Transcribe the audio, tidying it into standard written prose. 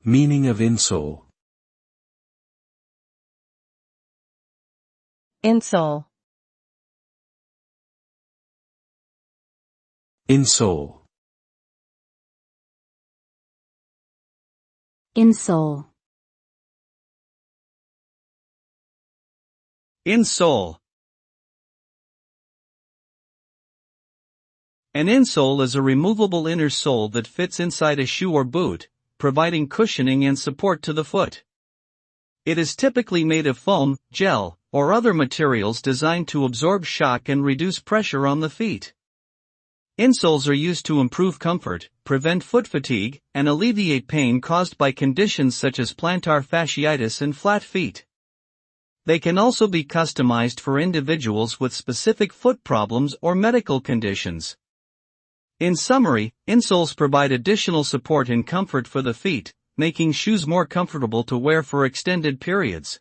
Meaning of insole. Insole. Insole. Insole. Insole. An insole is a removable inner sole that fits inside a shoe or boot, providing cushioning and support to the foot. It is typically made of foam, gel, or other materials designed to absorb shock and reduce pressure on the feet. Insoles are used to improve comfort, prevent foot fatigue, and alleviate pain caused by conditions such as plantar fasciitis and flat feet. They can also be customized for individuals with specific foot problems or medical conditions. In summary, insoles provide additional support and comfort for the feet, making shoes more comfortable to wear for extended periods.